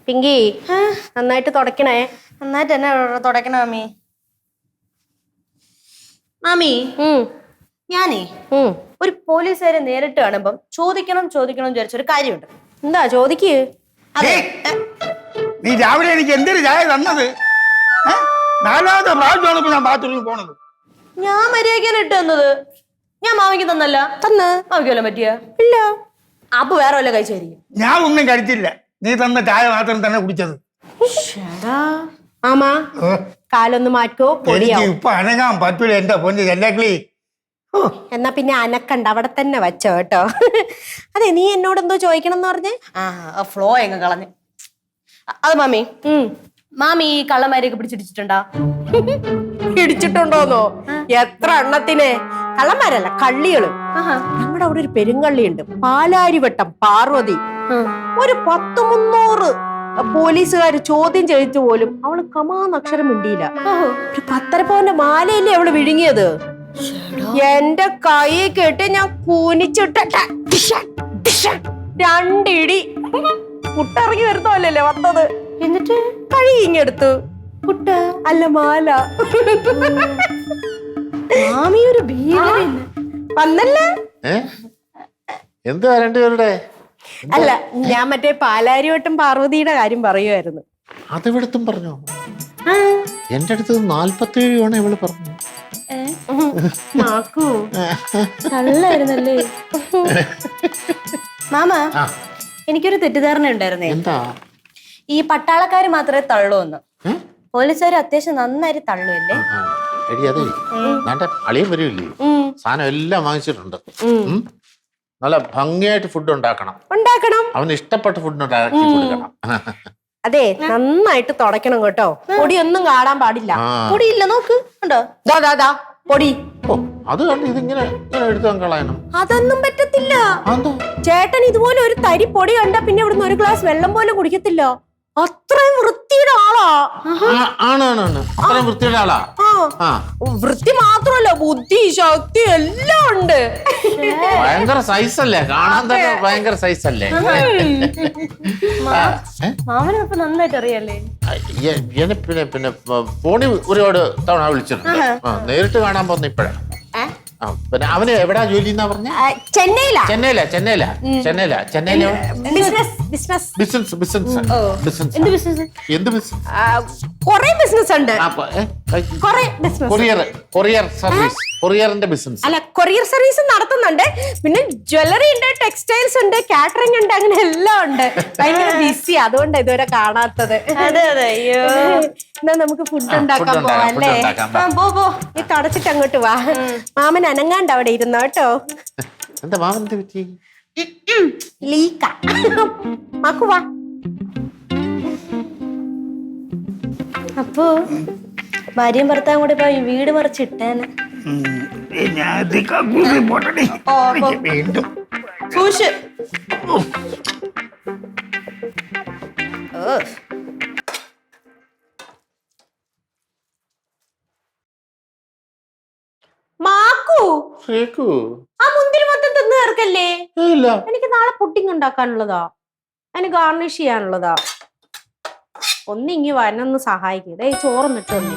പിങ്കി നന്നായിട്ട് തുടക്കണേ. നന്നായിട്ട് തന്നെ തുടക്കണേ മാമി. മാമി ഞാനേ ഒരു പോലീസുകാരെ നേരിട്ട് കാണുമ്പം ചോദിക്കണം വിചാരിച്ചൊരു കാര്യമുണ്ട്. എന്താ ചോദിക്ക്? അതെ, നീ രാവിലെ എനിക്ക് എന്തൊരു ചായ തന്നത്? നാലാമത്തെ പ്രാവശ്യമാണ് ഇപ്പൊ ഞാൻ ബാത്റൂമിൽ പോണത്. ഞാൻ മര്യാദക്കാണ് ഇട്ട് തന്നത്. ഞാൻ മാമിക്ക് തന്നല്ല. മാമിക്ക് വല്ലതും പറ്റിയ? ഇല്ല. അപ്പൊ വേറെ വല്ല കഴിച്ചായിരിക്കും. ഞാൻ ഒന്നും കഴിച്ചില്ല, നീ തന്ന ചായ മാത്രം തന്നെ കുടിച്ചത്. ആമാ കാലൊന്ന് മാറ്റോ? എനിക്ക് ഇപ്പൊ അനങ്ങാൻ പറ്റൂല എന്റെ പൊന്ന് ചെല്ലക്കളി. എന്നാ പിന്നെ അനക്കണ്ട, അവിടെ തന്നെ വെച്ചോ കേട്ടോ. അതെ, നീ എന്നോട് എന്തോ ചോദിക്കണം എന്ന് പറഞ്ഞേ? ഫ്ലോ എങ്ങ കളഞ്ഞ്. അത് മാമി, മാമി ഈ കള്ളന്മാരെയൊക്കെ പിടിച്ചിടിച്ചിട്ടുണ്ടോ? ഇടിച്ചിട്ടുണ്ടോന്നോ? എത്ര എണ്ണത്തിന്? കള്ളന്മാരല്ല, കള്ളികള്. നമ്മുടെ അവിടെ ഒരു പെരുങ്കള്ളിയുണ്ട്, പാലാരിവട്ടം പാർവതി. ഒരു 100-300 പോലീസുകാര് ചോദ്യം ചെയ്തിട്ട് പോലും അവള് കമാന്നക്ഷരം മിണ്ടിയില്ല. ഒരു 10.5 പവന്റെ മാലയില്ലേ അവള് വിഴുങ്ങിയത്. എന്റെ കൈ കേട്ട് ഞാൻ കൂനിച്ചിട്ട 2 ഇടി. പുട്ടിറങ്ങി വരുന്നല്ലേ വന്നത്. എന്നിട്ട് കഴി ഇങ്ങെടുത്തു. പുട്ട അല്ല, മാല. മാമി ഒരു ഭീകരൻ വന്നല്ലേ? എന്താ രണ്ടുപേരുടെ? അല്ല, ഞാൻ മറ്റേ പാലാരിവട്ടം പാർവതിയുടെ കാര്യം പറയുമായിരുന്നു. അതെവിടത്തും പറഞ്ഞോ? എന്റെ അടുത്ത് 47 ആണ് ഇവള് പറഞ്ഞു. കള്ളായിരുന്നല്ലേ മാമ? എനിക്കൊരു തെറ്റിദ്ധാരണ ഉണ്ടായിരുന്നേ. എന്താ? ഈ പട്ടാളക്കാര് മാത്രമേ തള്ളുവന്ന്. പോലീസുകാർ അത്യാവശ്യം നന്നായിട്ട് തള്ളുവല്ലേ? എടി അതെ, നാട്ടെ അളിയൻ വരില്ലേ, സാധനം എല്ലാം വാങ്ങിച്ചിട്ടുണ്ട്. നല്ല ഭംഗിയായിട്ട് ഫുഡ് ഉണ്ടാക്കണം. അവന് ഇഷ്ടപ്പെട്ട ഫുഡ് ഉണ്ടാക്കി കൊടുക്കണം. അതെ, നന്നായിട്ട് തുടക്കണം കേട്ടോ. പൊടിയൊന്നും കാണാൻ പാടില്ല. പൊടിയില്ല, നോക്ക് ഉണ്ടോ? പൊടി. ഓ, അത് കണ്ട് ഇതിങ്ങനെ എടുത്തു കളയണം. അതൊന്നും പറ്റത്തില്ല. ചേട്ടൻ ഇതുപോലെ ഒരു തരി പൊടി കണ്ടാ പിന്നെ ഇവിടുന്ന് ഒരു ഗ്ലാസ് വെള്ളം പോലും കുടിക്കത്തില്ല. അത്രയും വൃത്തിയുടെ ആളാ. ആണ് അത്രയും വൃത്തിയുടെ ആളാ. വൃത്തി മാത്രമല്ല, ബുദ്ധി, ശക്തി എല്ലാം ഉണ്ട്. ഭയങ്കര സൈസ് അല്ലേ, കാണാൻ തന്നെ ഭയങ്കര സൈസ് അല്ലേ. മാമനെ ഇപ്പൊ നന്നായിട്ട് അറിയാല്ലേ? പിന്നെ ഫോണിൽ ഒരുപാട് തവണ വിളിച്ചിട്ടുണ്ട്. നേരിട്ട് കാണാൻ പോകുന്ന ഇപ്പഴാണ്. പിന്നെ അവന് എവിടാ ജോലി എന്നാ പറഞ്ഞ? ചെന്നൈയിലാ. എന്ത് ബിസിനസ്? കൊറേ ബിസിനസ് ഉണ്ട്. കൊറിയർ സർവീസ്, കൊറിയറിന്റെ ബിസിനസ്. അല്ല, കൊറിയർ സർവീസ് നടത്തുന്നുണ്ട്. പിന്നെ ജ്വല്ലറി ഉണ്ട്, ടെക്സ്റ്റൈൽസ് ഉണ്ട്, കാറ്ററിംഗ് ഉണ്ട്, അങ്ങനെ എല്ലാം ഉണ്ട്. ഭയങ്കര ബിസി, അതുകൊണ്ട് ഇതുവരെ കാണാത്തത്. അതെ അയ്യോ. എന്നാ നമുക്ക് ഫുഡ് ഉണ്ടാക്കാൻ പോവാല്ലേ? നീ തുടച്ചിട്ട് അങ്ങോട്ട് വാ. മാമൻ അനങ്ങാണ്ട് അവിടെ ഇരുന്നോ കേട്ടോ. എന്താ മാമൻ എന്ത് പറ്റി? ലീക്ക വാ. അപ്പോ ഭാര്യയും ഭർത്താവും കൂടെ ഇപ്പൊ വീട് മറിച്ചിട്ടേനെ. സൂക്ഷിച്ച്. ആ മുന്തിരി മൊത്തം തിന്നു തീർക്കല്ലേ? എനിക്ക് നാളെ പുഡിംഗ് ഉണ്ടാക്കാനുള്ളതാ, അതിന് ഗാർണിഷ് ചെയ്യാനുള്ളതാ. ഒന്നിങ്ങി വനൊന്ന് സഹായിക്കും. ഇതേ ചോറൊന്നിട്ട് തന്നെ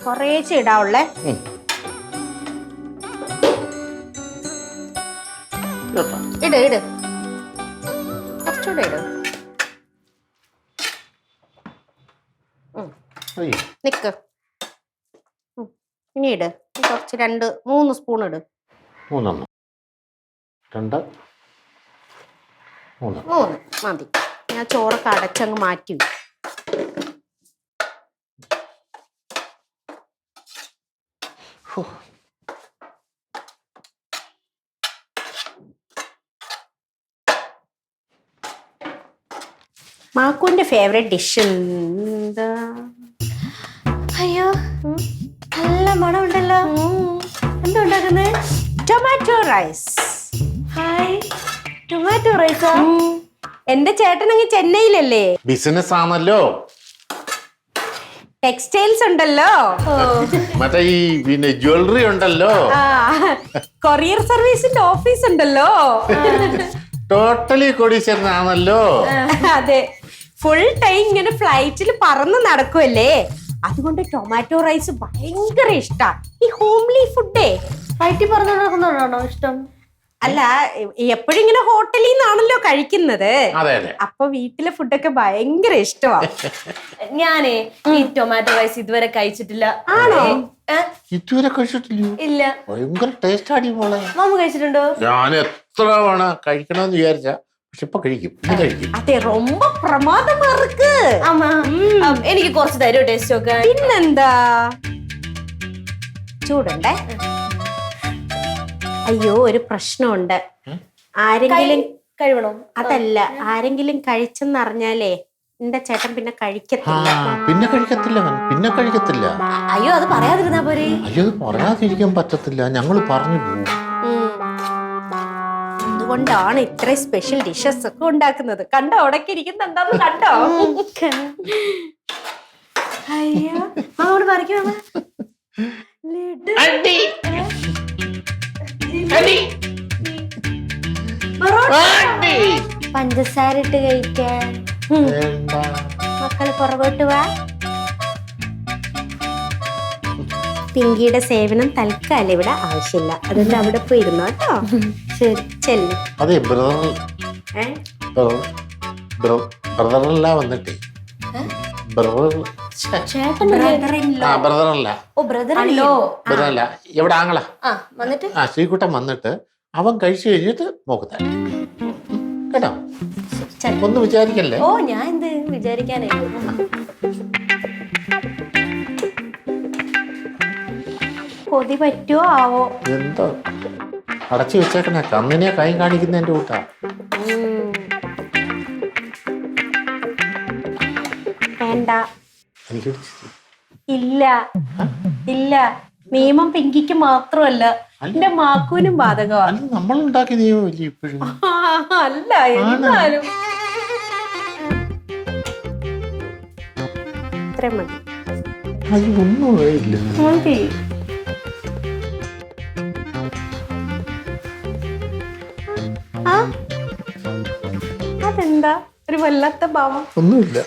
കൊറേച്ച് ഇടാവുള്ളേ. ഇട് കുറച്ചുകൂടെ ഇട്. നിക്ക്, ഇനി ഇട്. കുറച്ച് 2-3 സ്പൂൺ ഇട്. 3 മതി. ഞാൻ ചോറൊക്കെ അടച്ചങ്ങ് മാറ്റി. മാക്കുവിന്റെ ഫേവറേറ്റ് ഡിഷ് എന്താ? അയ്യോ, നല്ല മണം ഉണ്ടല്ലോ. എന്താ ഉണ്ടാക്കുന്നത്? Tomato rice. ഹായ്, ടൊമാറ്റോ റൈസാ? എന്റെ ചേട്ടൻ അങ്ങ് ചെന്നൈയിലല്ലേ, ബിസിനസ് ആണല്ലോ. ടെക്സ്റ്റൈൽസ് ഉണ്ടല്ലോ, മറ്റേ ഈ പിന്നെ ജ്വല്ലറി ഉണ്ടല്ലോ, കൊറിയർ സർവീസിന്റെ ഓഫീസ് ഉണ്ടല്ലോ. ടോട്ടലി കോടീശ്വരനാണല്ലോ. അതെ, ഫുൾ ടൈം ഇങ്ങനെ ഫ്ലൈറ്റിൽ പറന്ന് നടക്കുമല്ലേ, അതുകൊണ്ട് ടൊമാറ്റോ റൈസ് ഭയങ്കര ഇഷ്ടാ. ഈ ഹോംലി ഫുഡേ. ഫ്ലൈറ്റിൽ പറഞ്ഞു നടക്കുന്നതാണോ ഇഷ്ടം? അല്ല, എപ്പോഴും ഇങ്ങനെ ഹോട്ടലിൽ നിന്നാണല്ലോ കഴിക്കുന്നത്. അതെ അതെ. അപ്പൊ വീട്ടിലെ ഫുഡൊക്കെ ഭയങ്കര ഇഷ്ടമാ. ഞാനേ ഈ ടൊമാറ്റോ റൈസ് ഇതുവരെ കഴിച്ചിട്ടില്ല. ആണോ? ഇതുവരെ കഴിച്ചിട്ടില്ലയോ? ഇല്ല. ഭയങ്കര ടേസ്റ്റ് ആടി മോളെ. മാമ കഴിച്ചിട്ടുണ്ടോ? ഞാൻ എത്ര തവണ കഴിക്കണമെന്ന് വിചാരിച്ച, പക്ഷെ ഇപ്പൊ കഴിക്കും. അതെ, ரொம்ப പ്രമാദമാ ഇருக்கு. എനിക്ക് കുറച്ച് തരുമോ ടേസ്റ്റ് നോക്കാൻ? പിന്നെന്താ, ചൂടുണ്ടേ. അയ്യോ, ഒരു പ്രശ്നമുണ്ട്. ആരെങ്കിലും കഴിവണോ? അതല്ല, ആരെങ്കിലും കഴിച്ചെന്നറിഞ്ഞാലേ എന്റെ ചേട്ടൻ പിന്നെ കഴിക്കത്തില്ല. പിന്നെ കഴിക്കത്തില്ല, പിന്നെ കഴിക്കത്തില്ല. അയ്യോ, അത് പറയാതിരുന്നാ പോരെ. അയ്യോ, അത് പറയാതിരിക്കാൻ പറ്റത്തില്ല, ഞങ്ങൾ പറഞ്ഞു പോകും. അതുകൊണ്ടാണ് ഇത്രയും സ്പെഷ്യൽ ഡിഷസ് ഒക്കെ ഉണ്ടാക്കുന്നത്. കണ്ടോ, ഉടക്കി ഇരിക്കുന്നുണ്ടെന്ന് കണ്ടോ? അയ്യോ, മാമോട് പറിക്കോ. പഞ്ചസാര ഇട്ട് കഴിക്കാൻ മക്കള് പുറകോട്ട് വാ. പിങ്കിയുടെ സേവനം തൽക്കാലം ഇവിടെ ആവശ്യമില്ല, അതുകൊണ്ട് അവിടെ പോയി ഇരുന്നോ കേട്ടോ. ശരി, ചെല്ലു. അതെ, ബ്രദറല്ല വന്നിട്ടേ. ബ്രദറല്ല, ഓ ബ്രദറല്ലോ. ബ്രദറല്ല, എവിടെ ആങ്ങളാ. വന്നിട്ട് ശ്രീകുട്ടൻ വന്നിട്ട് അവൻ കഴിച്ചു കഴിഞ്ഞിട്ട് നോക്കുന്നെ കേട്ടോ. ഒന്നും വിചാരിക്കല്ലേ. ഓ, ഞാൻ എന്ത് വിചാരിക്കാനേ. കൊതി പറ്റുമോ ആവോ. എന്തോ അടച്ചു വെച്ചേക്കണേ, കണ്ണിനെ കൈ കാണിക്കുന്ന എന്റെ കൂട്ടാ. വേണ്ട. എനിക്ക് ഇല്ല ഇല്ല, നിയമം പിങ്കിക്ക് മാത്രമല്ല, എന്റെ മാക്കൂനും ബാധകമാണ്. നമ്മൾ ഉണ്ടാക്കിയ നിയമമില്ല ഇപ്പോഴും. അല്ല, എന്നാലും ഇത്ര മതി. അതിനൊന്നും ഇല്ല. മതി. അതെന്താ ഒരു വല്ലാത്ത ഭാവം? ഒന്നുമില്ല.